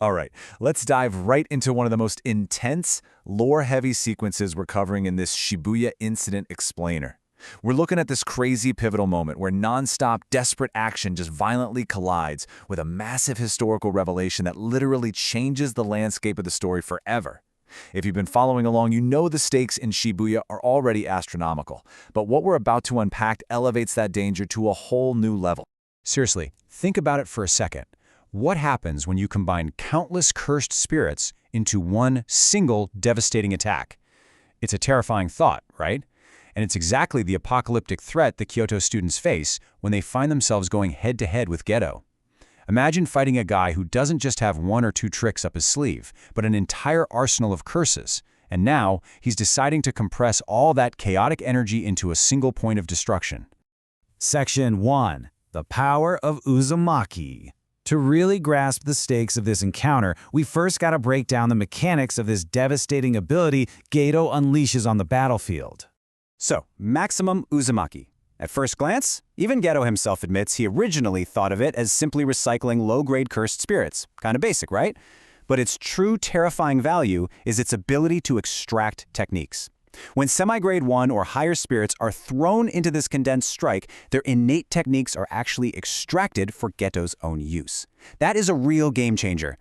All right, let's dive right into one of the most intense, lore-heavy sequences we're covering in this Shibuya Incident Explainer. We're looking at this crazy pivotal moment where non-stop, desperate action just violently collides with a massive historical revelation that literally changes the landscape of the story forever. If you've been following along, you know the stakes in Shibuya are already astronomical, but what we're about to unpack elevates that danger to a whole new level. Seriously, think about it for a second. What happens when you combine countless cursed spirits into one single devastating attack? It's a terrifying thought, right? And it's exactly the apocalyptic threat the Kyoto students face when they find themselves going head-to-head with Geto. Imagine fighting a guy who doesn't just have one or two tricks up his sleeve, but an entire arsenal of curses. And now, he's deciding to compress all that chaotic energy into a single point of destruction. Section 1. The Power of Uzumaki. To really grasp the stakes of this encounter, we first gotta break down the mechanics of this devastating ability Geto unleashes on the battlefield. So, maximum Uzumaki. At first glance, even Geto himself admits he originally thought of it as simply recycling low-grade cursed spirits. Kinda basic, right? But its true terrifying value is its ability to extract techniques. When semi-grade 1 or higher spirits are thrown into this condensed strike, their innate techniques are actually extracted for Geto's own use. That is a real game changer.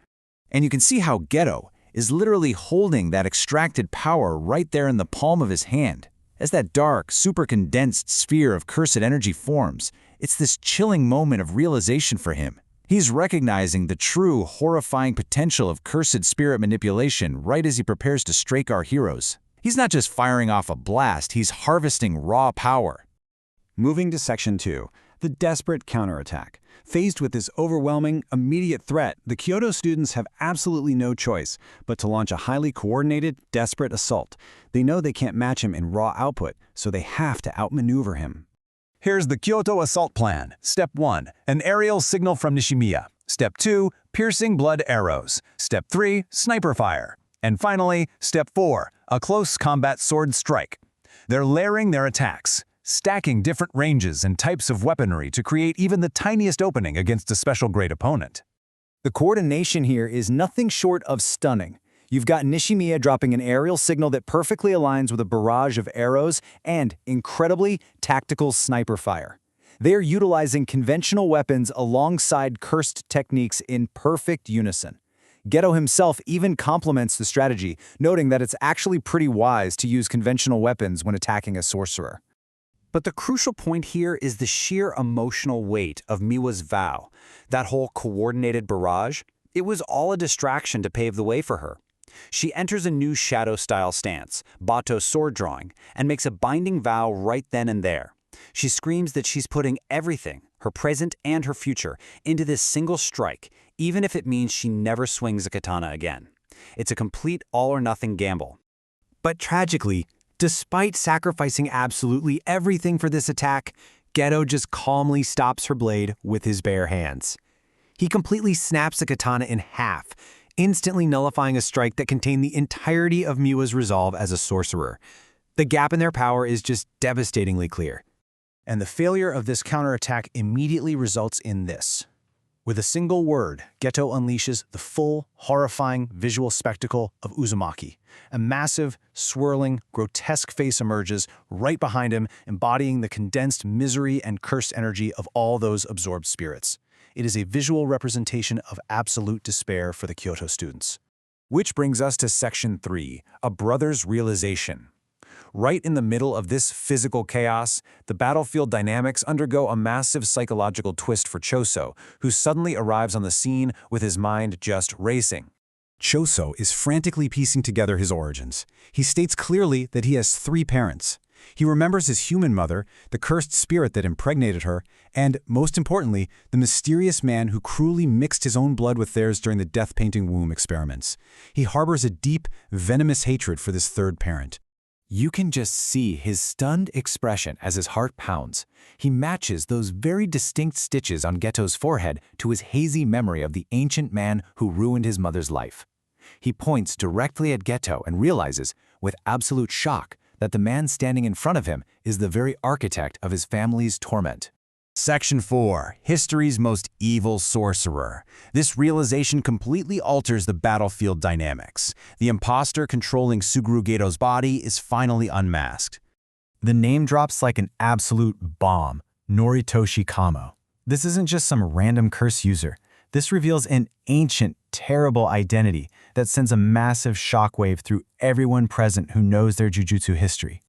And you can see how Geto is literally holding that extracted power right there in the palm of his hand. As that dark, super condensed sphere of cursed energy forms, it's this chilling moment of realization for him. He's recognizing the true, horrifying potential of cursed spirit manipulation right as he prepares to strike our heroes. He's not just firing off a blast, he's harvesting raw power. Moving to Section 2, the desperate counterattack. Faced with this overwhelming, immediate threat, the Kyoto students have absolutely no choice but to launch a highly coordinated, desperate assault. They know they can't match him in raw output, so they have to outmaneuver him. Here's the Kyoto assault plan. Step 1, an aerial signal from Nishimiya. Step 2, piercing blood arrows. Step 3, sniper fire. And finally, Step 4, a close combat sword strike. They're layering their attacks, stacking different ranges and types of weaponry to create even the tiniest opening against a special-grade opponent. The coordination here is nothing short of stunning. You've got Nishimiya dropping an aerial signal that perfectly aligns with a barrage of arrows and, incredibly, tactical sniper fire. They are utilizing conventional weapons alongside cursed techniques in perfect unison. Geto himself even compliments the strategy, noting that it's actually pretty wise to use conventional weapons when attacking a sorcerer. But the crucial point here is the sheer emotional weight of Miwa's vow. That whole coordinated barrage, it was all a distraction to pave the way for her. She enters a new shadow-style stance, Bato sword drawing, and makes a binding vow right then and there. She screams that she's putting everything, her present and her future, into this single strike, even if it means she never swings a katana again. It's a complete all-or-nothing gamble. But tragically, despite sacrificing absolutely everything for this attack, Geto just calmly stops her blade with his bare hands. He completely snaps the katana in half, instantly nullifying a strike that contained the entirety of Miwa's resolve as a sorcerer. The gap in their power is just devastatingly clear. And the failure of this counterattack immediately results in this. With a single word, Geto unleashes the full, horrifying visual spectacle of Uzumaki. A massive, swirling, grotesque face emerges right behind him, embodying the condensed misery and cursed energy of all those absorbed spirits. It is a visual representation of absolute despair for the Kyoto students. Which brings us to Section 3, a brother's realization. Right in the middle of this physical chaos, the battlefield dynamics undergo a massive psychological twist for Choso, who suddenly arrives on the scene with his mind just racing. Choso is frantically piecing together his origins. He states clearly that he has 3 parents. He remembers his human mother, the cursed spirit that impregnated her, and, most importantly, the mysterious man who cruelly mixed his own blood with theirs during the death-painting womb experiments. He harbors a deep, venomous hatred for this third parent. You can just see his stunned expression as his heart pounds. He matches those very distinct stitches on Geto's forehead to his hazy memory of the ancient man who ruined his mother's life. He points directly at Geto and realizes, with absolute shock, that the man standing in front of him is the very architect of his family's torment. Section 4. History's most evil sorcerer. This realization completely alters the battlefield dynamics. The imposter controlling Suguru Geto's body is finally unmasked. The name drops like an absolute bomb, Noritoshi Kamo. This isn't just some random curse user. This reveals an ancient, terrible identity that sends a massive shockwave through everyone present who knows their jujutsu history.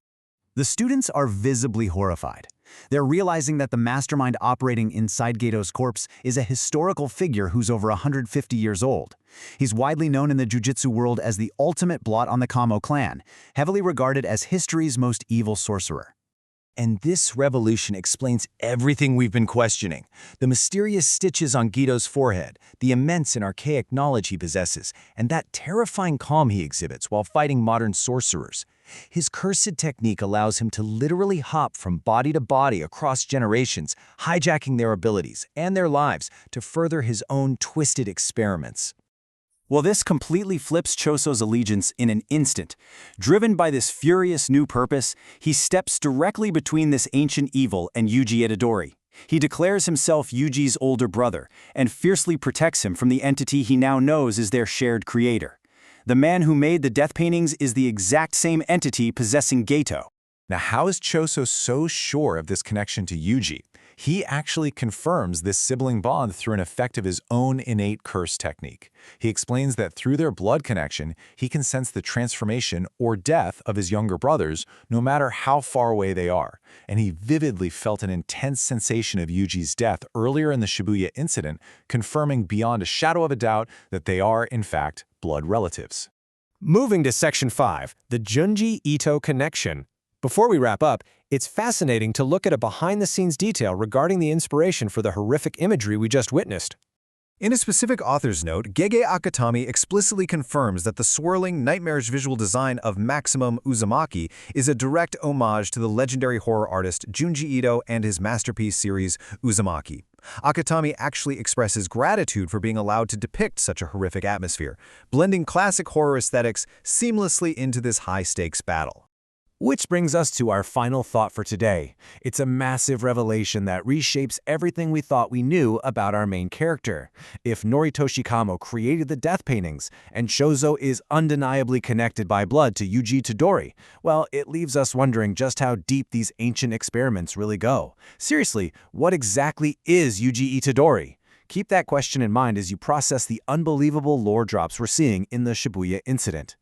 The students are visibly horrified. They're realizing that the mastermind operating inside Geto's corpse is a historical figure who's over 150 years old. He's widely known in the jujutsu world as the ultimate blot on the Kamo clan, heavily regarded as history's most evil sorcerer. And this revolution explains everything we've been questioning. The mysterious stitches on Geto's forehead, the immense and archaic knowledge he possesses, and that terrifying calm he exhibits while fighting modern sorcerers. His cursed technique allows him to literally hop from body to body across generations, hijacking their abilities and their lives to further his own twisted experiments. Well, this completely flips Choso's allegiance in an instant. Driven by this furious new purpose, he steps directly between this ancient evil and Yuji Itadori. He declares himself Yuji's older brother and fiercely protects him from the entity he now knows is their shared creator. The man who made the death paintings is the exact same entity possessing Geto. Now, how is Choso so sure of this connection to Yuji? He actually confirms this sibling bond through an effect of his own innate curse technique. He explains that through their blood connection, he can sense the transformation or death of his younger brothers, no matter how far away they are. And he vividly felt an intense sensation of Yuji's death earlier in the Shibuya incident, confirming beyond a shadow of a doubt that they are, in fact, blood relatives. Moving to Section 5, the Junji Ito connection. Before we wrap up, it's fascinating to look at a behind-the-scenes detail regarding the inspiration for the horrific imagery we just witnessed. In a specific author's note, Gege Akutami explicitly confirms that the swirling, nightmarish visual design of Maximum Uzumaki is a direct homage to the legendary horror artist Junji Ito and his masterpiece series Uzumaki. Akutami actually expresses gratitude for being allowed to depict such a horrific atmosphere, blending classic horror aesthetics seamlessly into this high-stakes battle. Which brings us to our final thought for today. It's a massive revelation that reshapes everything we thought we knew about our main character. If Noritoshi Kamo created the death paintings, and Choso is undeniably connected by blood to Yuji Itadori, well, it leaves us wondering just how deep these ancient experiments really go. Seriously, what exactly is Yuji Itadori? Keep that question in mind as you process the unbelievable lore drops we're seeing in the Shibuya incident.